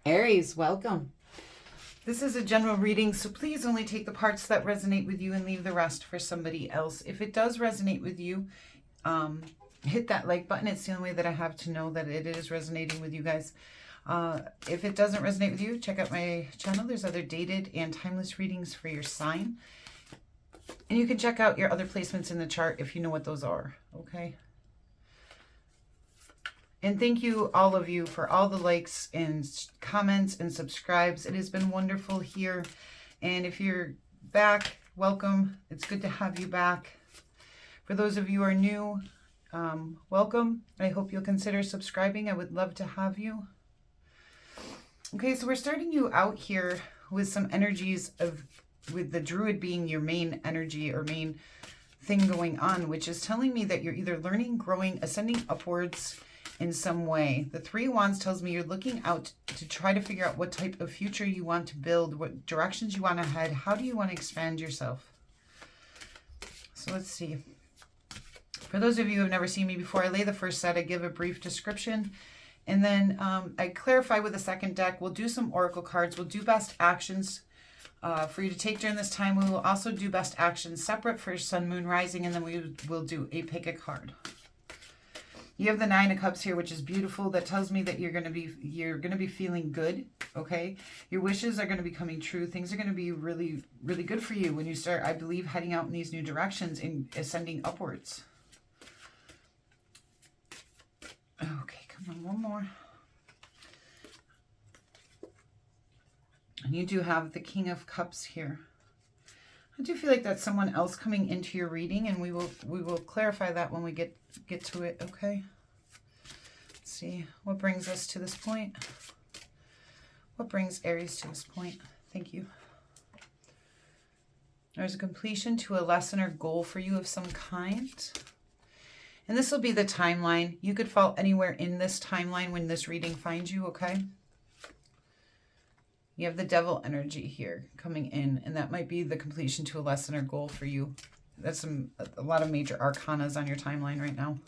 Aries, welcome. This is a general reading, so please only take the parts that resonate with you and leave the rest for somebody else. If it does resonate with you, hit that like button. It's the only way that I have to know that it is resonating with you guys. If it doesn't resonate with you, check out my channel. There's other dated and timeless readings for your sign. And you can check out your other placements in the chart if you know what those are, okay? And thank you, all of you, for all the likes and comments and subscribes. It has been wonderful here. And if you're back, welcome. It's good to have you back. For those of you who are new, welcome. I hope you'll consider subscribing. I would love to have you. Okay, so we're starting you out here with some energies with the Druid being your main energy or main thing going on, which is telling me that you're either learning, growing, ascending upwards in some way. The Three of Wands tells me you're looking out to try to figure out what type of future you want to build, what directions you want to head, how do you want to expand yourself. So let's see. For those of you who have never seen me before, I lay the first set, I give a brief description, and then I clarify with the second deck. We'll do some oracle cards, we'll do best actions for you to take during this time. We will also do best actions separate for sun, moon, rising, and then we will do a pick a card. You have the Nine of Cups here, which is beautiful. That tells me that you're going to be feeling good, okay? Your wishes are going to be coming true. Things are going to be really, really good for you when you start, I believe, heading out in these new directions and ascending upwards. Okay, come on, one more. And you do have the King of Cups here. I do feel like that's someone else coming into your reading, and we will clarify that when we get to it, okay? Let's see what brings us to this point. What brings Aries to this point? Thank you. There's a completion to a lesson or goal for you of some kind. And this will be the timeline. You could fall anywhere in this timeline when this reading finds you, okay? You have the Devil energy here coming in, and that might be the completion to a lesson or goal for you. That's a lot of major arcanas on your timeline right now.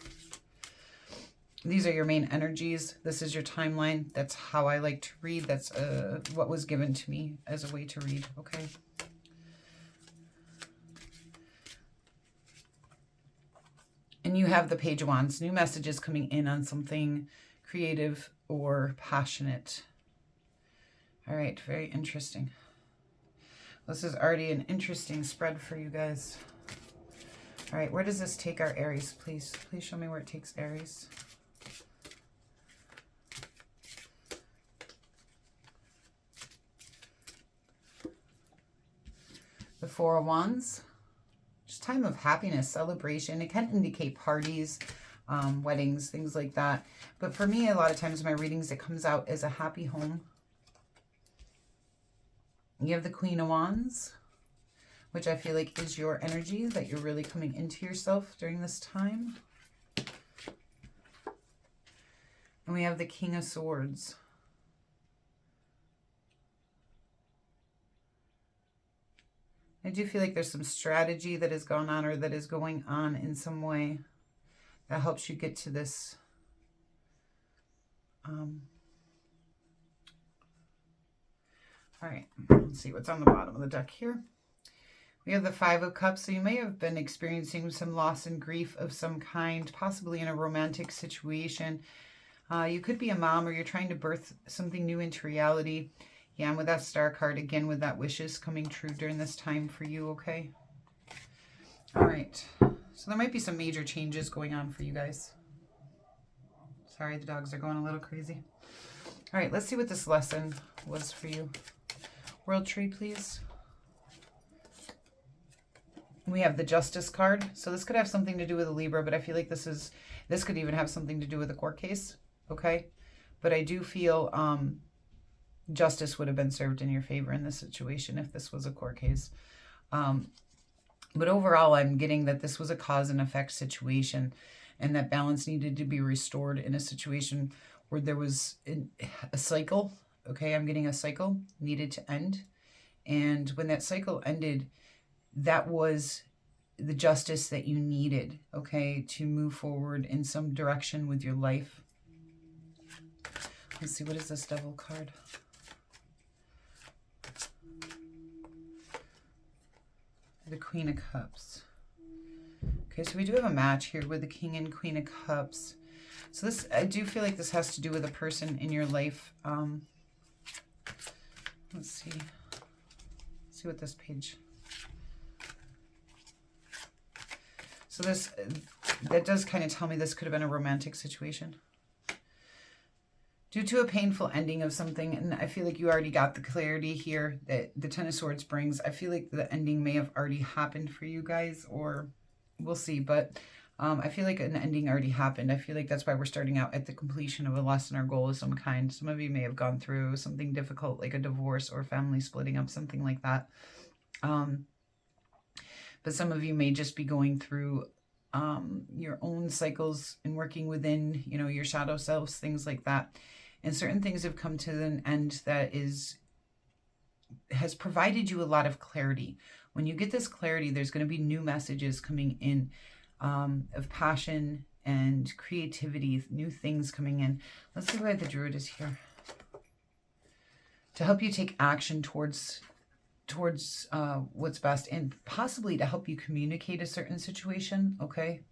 These are your main energies. This is your timeline. That's how I like to read. That's what was given to me as a way to read, okay? And you have the Page of Wands. New messages coming in on something creative or passionate. All right, very interesting. This is already an interesting spread for you guys. All right, where does this take our Aries, please? Please show me where it takes Aries. The Four of Wands. Just time of happiness, celebration. It can indicate parties, weddings, things like that. But for me, a lot of times in my readings, it comes out as a happy home. You have the Queen of Wands, which I feel like is your energy, that you're really coming into yourself during this time. And we have the King of Swords. I do feel like there's some strategy that has gone on or that is going on in some way that helps you get to this all right, let's see what's on the bottom of the deck here. We have the Five of Cups, so you may have been experiencing some loss and grief of some kind, possibly in a romantic situation. You could be a mom, or you're trying to birth something new into reality. Yeah, and with that Star card, again, with that wishes coming true during this time for you, okay? All right, so there might be some major changes going on for you guys. Sorry, the dogs are going a little crazy. All right, let's see what this lesson was for you. World Tree, please. We have the Justice card. So this could have something to do with a Libra, but I feel like this could even have something to do with a court case, okay? But I do feel justice would have been served in your favor in this situation if this was a court case. But overall, I'm getting that this was a cause and effect situation, and that balance needed to be restored in a situation where there was a cycle. Okay, I'm getting a cycle needed to end. And when that cycle ended, that was the justice that you needed, okay, to move forward in some direction with your life. Let's see, what is this Devil card? The Queen of Cups. Okay, so we do have a match here with the King and Queen of Cups. So this, I do feel like this has to do with a person in your life. Let's see. Let's see what this page. So this, that does kind of tell me this could have been a romantic situation. Due to a painful ending of something, and I feel like you already got the clarity here that the Ten of Swords brings. I feel like the ending may have already happened for you guys, or we'll see. But I feel like an ending already happened. I feel like that's why we're starting out at the completion of a lesson or goal of some kind. Some of you may have gone through something difficult, like a divorce or family splitting up, something like that. But some of you may just be going through your own cycles and working within, you know, your shadow selves, things like that. And certain things have come to an end that has provided you a lot of clarity. When you get this clarity, there's going to be new messages coming in of passion and creativity, new things coming in. Let's see why the Druid is here. To help you take action towards what's best, and possibly to help you communicate a certain situation, okay?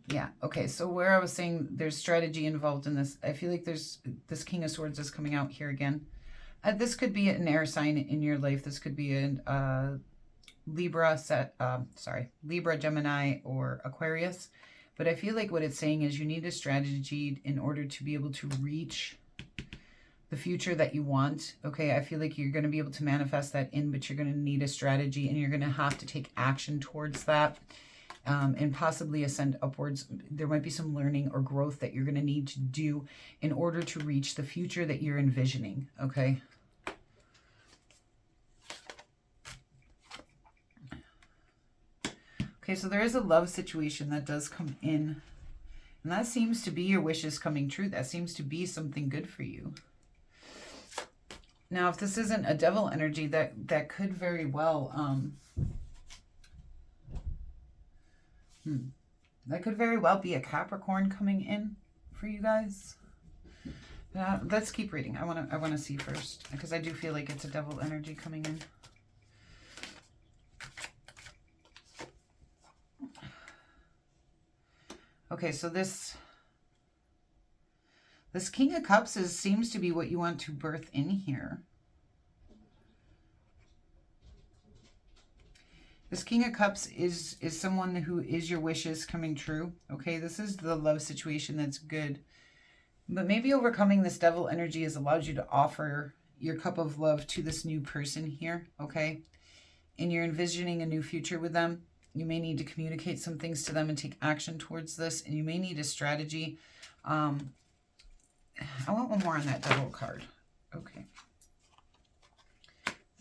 Yeah, okay, so where I was saying there's strategy involved in this, I feel like there's this King of Swords is coming out here again. This could be an air sign in your life. This could be a Libra, Libra, Gemini, or Aquarius. But I feel like what it's saying is you need a strategy in order to be able to reach the future that you want. Okay, I feel like you're going to be able to manifest that in, but you're going to need a strategy, and you're going to have to take action towards that. And possibly ascend upwards. There might be some learning or growth that you're going to need to do in order to reach the future that you're envisioning, okay? Okay, so there is a love situation that does come in. And that seems to be your wishes coming true. That seems to be something good for you. Now, if this isn't a devil energy, that could very well... that could very well be a Capricorn coming in for you guys. Let's keep reading. I want to see first, because I do feel like it's a devil energy coming in. Okay, so this King of Cups seems to be what you want to birth in here. This King of Cups is someone who is your wishes coming true. Okay, this is the love situation that's good. But maybe overcoming this devil energy has allowed you to offer your cup of love to this new person here, okay? And you're envisioning a new future with them. You may need to communicate some things to them and take action towards this. And you may need a strategy. I want one more on that devil card. Okay.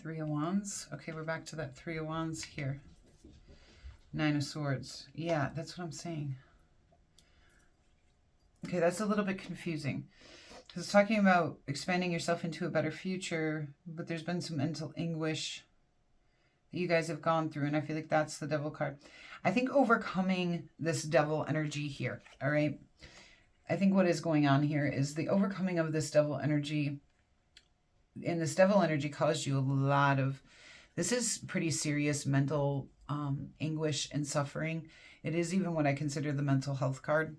Three of Wands. Okay, we're back to that Three of Wands here. Nine of Swords. Yeah, that's what I'm saying. Okay, that's a little bit confusing. Because it's talking about expanding yourself into a better future, but there's been some mental anguish that you guys have gone through, and I feel like that's the devil card. I think overcoming this devil energy here, all right? I think what is going on here is the overcoming of this devil energy. And this devil energy caused you a lot of, this is pretty serious mental anguish and suffering. It is even what I consider the mental health card.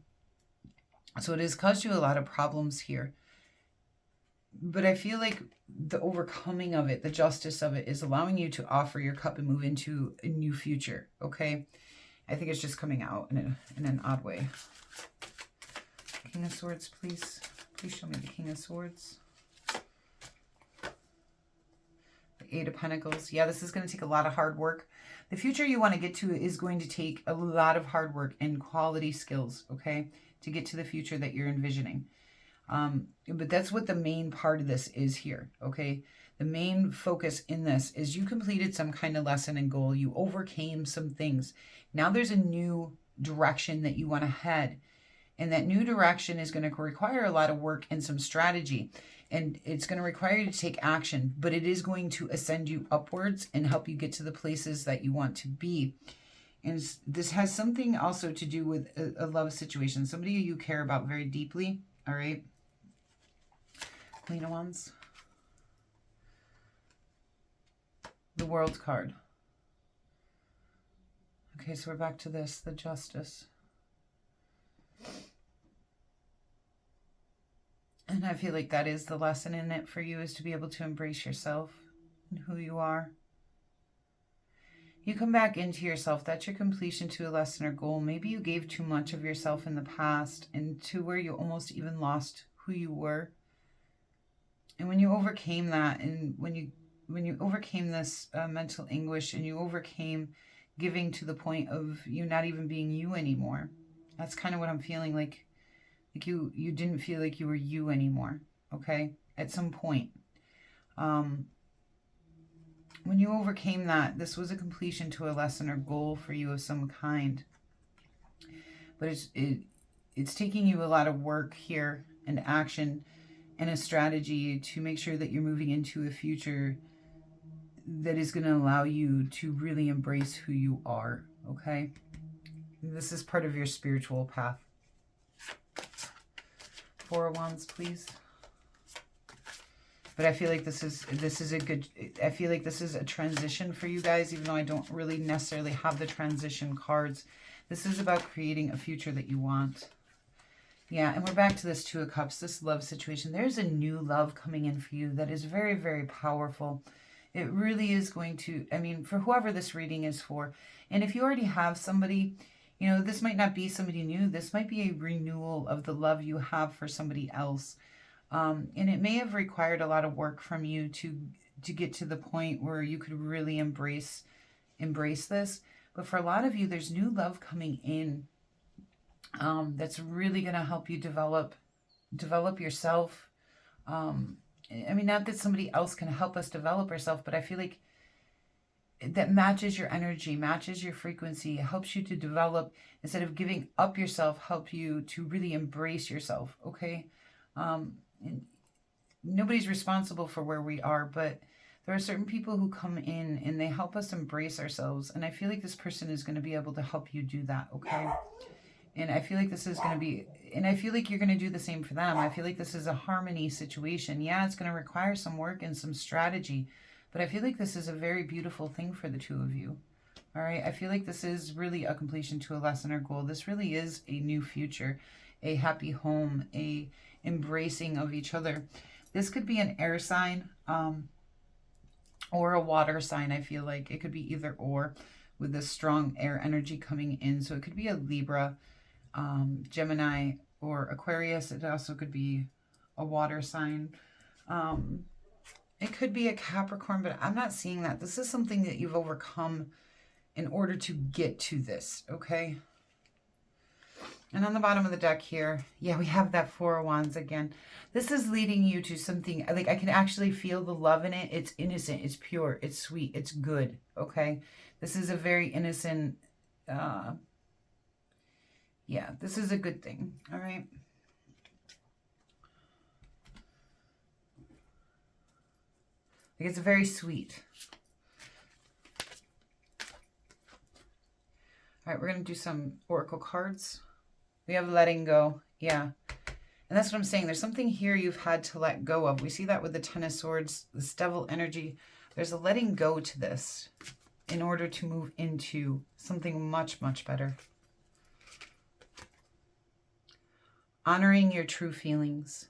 So it has caused you a lot of problems here. But I feel like the overcoming of it, the justice of it, is allowing you to offer your cup and move into a new future, okay? I think it's just coming out in an odd way. King of Swords, please. Please show me the King of Swords. Eight of Pentacles. Yeah, this is going to take a lot of hard work. The future you want to get to is going to take a lot of hard work and quality skills, okay, to get to the future that you're envisioning. But that's what the main part of this is here, okay? The main focus in this is you completed some kind of lesson and goal. You overcame some things. Now there's a new direction that you want to head. And that new direction is going to require a lot of work and some strategy. And it's going to require you to take action, but it is going to ascend you upwards and help you get to the places that you want to be. And this has something also to do with a love situation, somebody you care about very deeply, all right? Queen of Wands. The World card. Okay, so we're back to this, the Justice. And I feel like that is the lesson in it for you, is to be able to embrace yourself and who you are. You come back into yourself. That's your completion to a lesson or goal. Maybe you gave too much of yourself in the past, and to where you almost even lost who you were. And when you overcame that, and when you overcame this mental anguish, and you overcame giving to the point of you not even being you anymore, that's kind of what I'm feeling like you didn't feel like you were you anymore, okay, at some point. When you overcame that, this was a completion to a lesson or goal for you of some kind. But it's taking you a lot of work here and action and a strategy to make sure that you're moving into a future that is going to allow you to really embrace who you are, okay? This is part of your spiritual path. Four of Wands, please. But I feel like this is a good, I feel like this is a transition for you guys, even though I don't really necessarily have the transition cards. This is about creating a future that you want. Yeah, and we're back to this Two of Cups, this love situation. There's a new love coming in for you that is very, very powerful. It really is going to, I mean, for whoever this reading is for. And if you already have somebody, you know, this might not be somebody new. This might be a renewal of the love you have for somebody else. And it may have required a lot of work from you to get to the point where you could really embrace this. But for a lot of you, there's new love coming in that's really going to help you develop yourself. I mean, not that somebody else can help us develop ourselves, but I feel like that matches your energy, matches your frequency, helps you to develop. Instead of giving up yourself, help you to really embrace yourself, okay? And nobody's responsible for where we are, but there are certain people who come in and they help us embrace ourselves. And I feel like this person is going to be able to help you do that, okay? And I feel like this is going to be, and I feel like you're going to do the same for them. I feel like this is a harmony situation. Yeah, it's going to require some work and some strategy, but I feel like this is a very beautiful thing for the two of you. All right, I feel like this is really a completion to a lesson or goal. This really is a new future, a happy home, a embracing of each other. This could be an air sign or a water sign. I feel like it could be either or, with this strong air energy coming in. So it could be a Libra, Gemini, or Aquarius. It also could be a water sign. It could be a Capricorn, but I'm not seeing that. This is something that you've overcome in order to get to this, okay? And on the bottom of the deck here, yeah, we have that Four of Wands again. This is leading you to something, like I can actually feel the love in it. It's innocent, it's pure, it's sweet, it's good, okay? This is a very innocent, yeah, this is a good thing, all right? Like it's very sweet. All right, we're going to do some oracle cards. We have letting go. Yeah. And that's what I'm saying. There's something here you've had to let go of. We see that with the Ten of Swords, this devil energy. There's a letting go to this in order to move into something much, much better. Honoring your true feelings.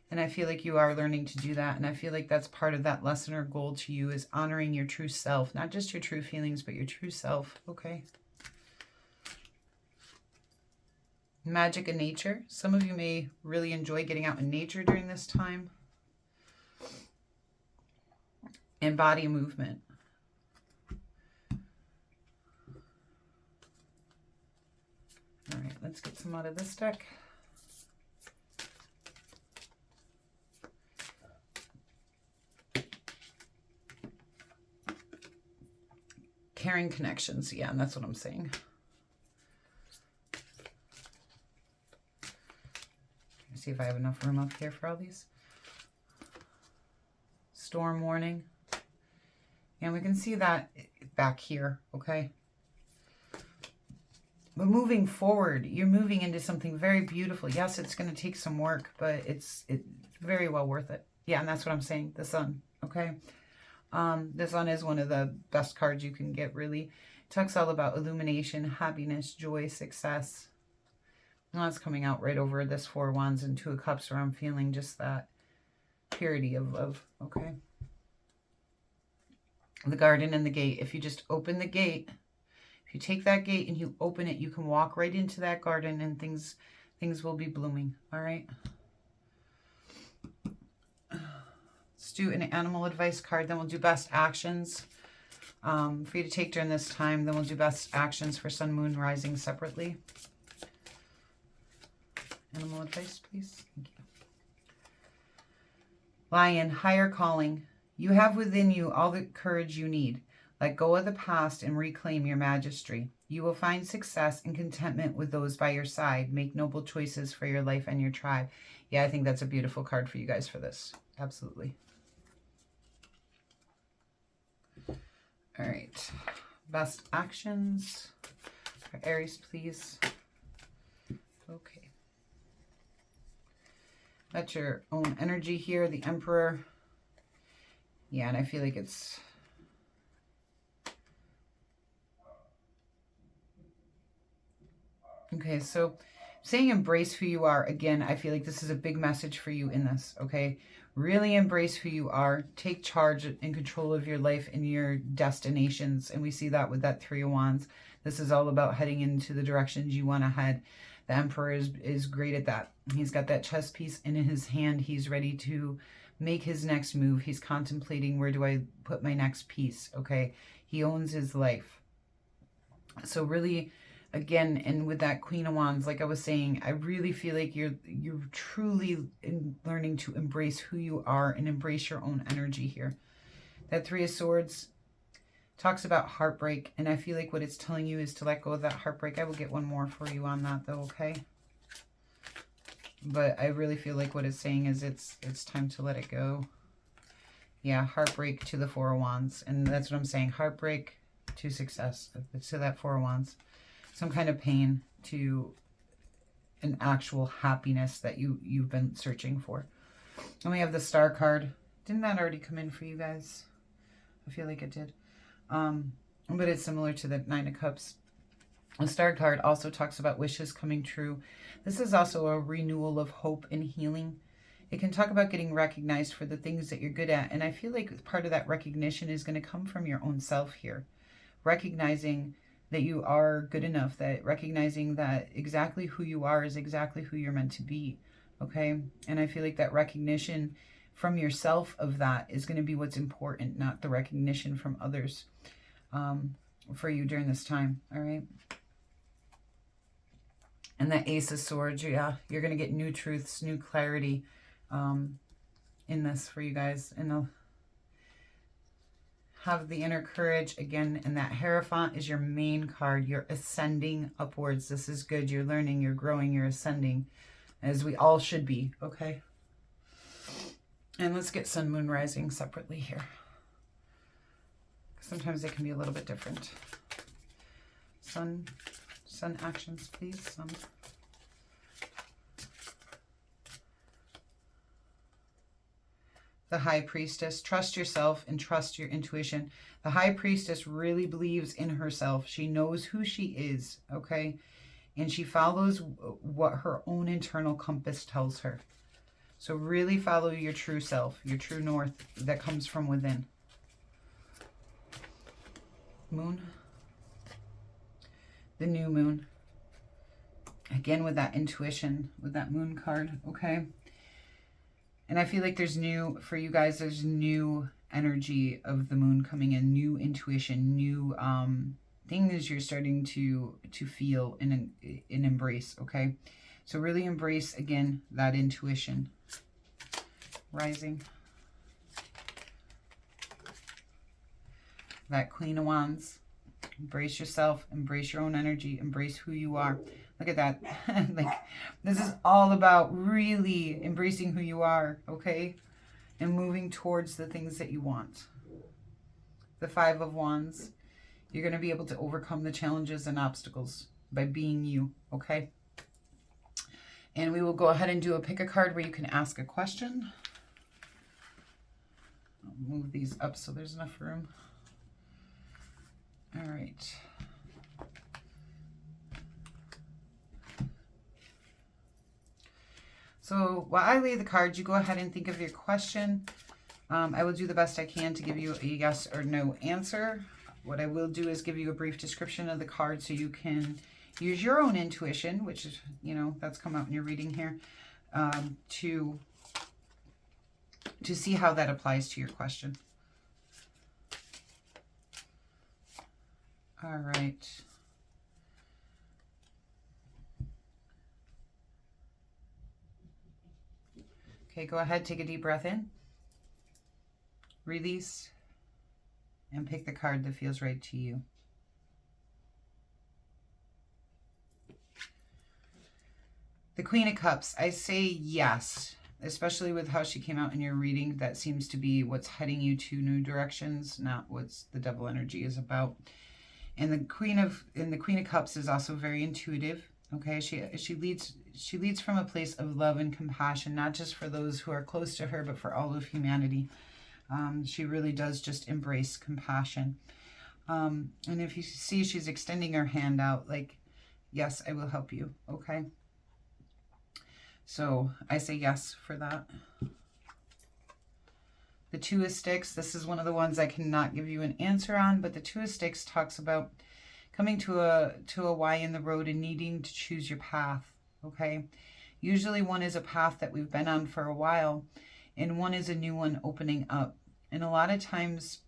And I feel like you are learning to do that. And I feel like that's part of that lesson or goal to you, is honoring your true self. Not just your true feelings, but your true self. Okay. Magic in nature. Some of you may really enjoy getting out in nature during this time. And body movement. All right, let's get some out of this deck. Caring connections. Yeah, and that's what I'm saying. See if I have enough room up here for all these. Storm warning. And we can see that back here, okay? But moving forward, you're moving into something very beautiful. Yes, it's going to take some work, but it's very well worth it. Yeah, and that's what I'm saying. The Sun, okay? The Sun is one of the best cards you can get, really. It talks all about illumination, happiness, joy, success. Well, that's coming out right over this Four of Wands and Two of Cups, where I'm feeling just that purity of love, okay? The garden and the gate. If you just open the gate, if you take that gate and you open it, you can walk right into that garden and things will be blooming, all right? Let's do an animal advice card, then we'll do best actions for you to take during this time. Then we'll do best actions for Sun, Moon, Rising separately. Animal advice, please. Thank you. Lion, higher calling. You have within you all the courage you need. Let go of the past and reclaim your majesty. You will find success and contentment with those by your side. Make noble choices for your life and your tribe. Yeah, I think that's a beautiful card for you guys for this. Absolutely. All right. Best actions for Aries, please. Okay. That's your own energy here, the Emperor. Yeah, and I feel like it's... Okay, so saying embrace who you are, again, I feel like this is a big message for you in this, okay? Really embrace who you are. Take charge and control of your life and your destinations. And we see that with that Three of Wands. This is all about heading into the directions you want to head. The Emperor is great at that. He's got that chess piece in his hand. He's ready to make his next move. He's contemplating, where do I put my next piece, okay? He owns his life. So really, again, and with that Queen of Wands, like I was saying, I really feel like you're truly learning to embrace who you are and embrace your own energy here. That Three of Swords talks about heartbreak, and I feel like what it's telling you is to let go of that heartbreak. I will get one more for you on that, though, okay? But I really feel like what it's saying is it's time to let it go. Yeah, heartbreak to the Four of Wands, and that's what I'm saying. Heartbreak to success, to that Four of Wands. Some kind of pain to an actual happiness that you've been searching for. And we have the Star card. Didn't that already come in for you guys? I feel like it did. But it's similar to the Nine of Cups. The Star card also talks about wishes coming true. This is also a renewal of hope and healing. It can talk about getting recognized for the things that you're good at. And I feel like part of that recognition is going to come from your own self here. Recognizing that you are good enough, that recognizing that exactly who you are is exactly who you're meant to be, okay? And I feel like that recognition from yourself of that is going to be what's important, not the recognition from others for you during this time, all right? And that Ace of Swords, yeah, you're going to get new truths, new clarity in this for you guys. And they'll have the inner courage again, and that Hierophant is your main card. You're ascending upwards. This is good. You're learning, you're growing, you're ascending, as we all should be, okay? And let's get Sun, Moon, Rising separately here. Sometimes they can be a little bit different. Sun actions, please. Sun. The High Priestess. Trust yourself and trust your intuition. The High Priestess really believes in herself. She knows who she is, okay? And she follows what her own internal compass tells her. So really follow your true self, your true north that comes from within. Moon. The new moon. Again, with that intuition, with that moon card, okay? And I feel like there's new, for you guys, there's new energy of the moon coming in, new intuition, new things you're starting to feel and embrace, okay? So really embrace, again, that intuition. Rising. That Queen of Wands. Embrace yourself, embrace your own energy, embrace who you are. Look at that. Like, this is all about really embracing who you are, okay? And moving towards the things that you want. The Five of Wands. You're going to be able to overcome the challenges and obstacles. by being you, okay? And we will go ahead and do a pick a card where you can ask a question. I'll move these up so there's enough room. All right. So while I lay the cards, you go ahead and think of your question. I will do the best I can to give you a yes or no answer. What I will do is give you a brief description of the card so you can use your own intuition, which is, you know, that's come out in your reading here, to see how that applies to your question. All right. Okay, go ahead, take a deep breath in, release, and pick the card that feels right to you. The Queen of Cups, I say yes, especially with how she came out in your reading. That seems to be what's heading you to new directions, not what's the devil energy is about. And the Queen of Cups is also very intuitive. Okay, she leads from a place of love and compassion, not just for those who are close to her, but for all of humanity. She really does just embrace compassion. And if you see, she's extending her hand out like, yes, I will help you. Okay. So I say yes for that. The Two of Sticks, this is one of the ones I cannot give you an answer on, but the Two of Sticks talks about coming to a Y in the road and needing to choose your path, okay? Usually one is a path that we've been on for a while, and one is a new one opening up. And a lot of times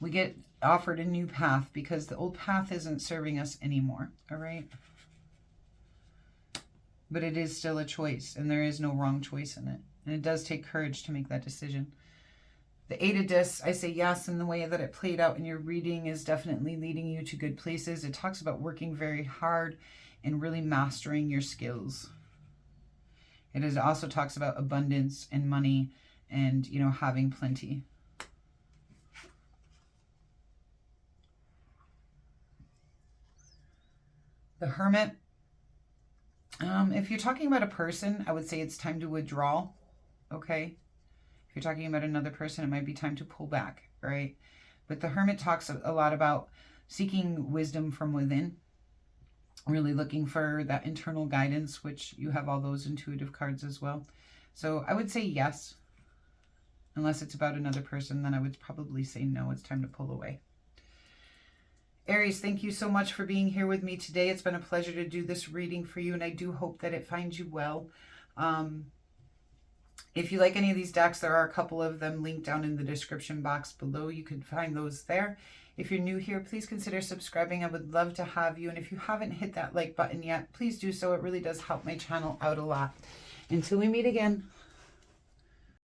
we get offered a new path because the old path isn't serving us anymore, all right? But it is still a choice, and there is no wrong choice in it. And it does take courage to make that decision. The Eight of Discs, I say yes, and the way that it played out in your reading is definitely leading you to good places. It talks about working very hard and really mastering your skills. It also talks about abundance and money and, you know, having plenty. The Hermit, if you're talking about a person, I would say it's time to withdraw, okay? If you're talking about another person, it might be time to pull back, right? But the Hermit talks a lot about seeking wisdom from within, really looking for that internal guidance, which you have all those intuitive cards as well. So I would say yes. Unless it's about another person, then I would probably say no, it's time to pull away. Aries, thank you so much for being here with me today. It's been a pleasure to do this reading for you, and I do hope that it finds you well. If you like any of these decks, there are a couple of them linked down in the description box below. You can find those there. If you're new here, please consider subscribing. I would love to have you. And if you haven't hit that like button yet, please do so. It really does help my channel out a lot. Until we meet again.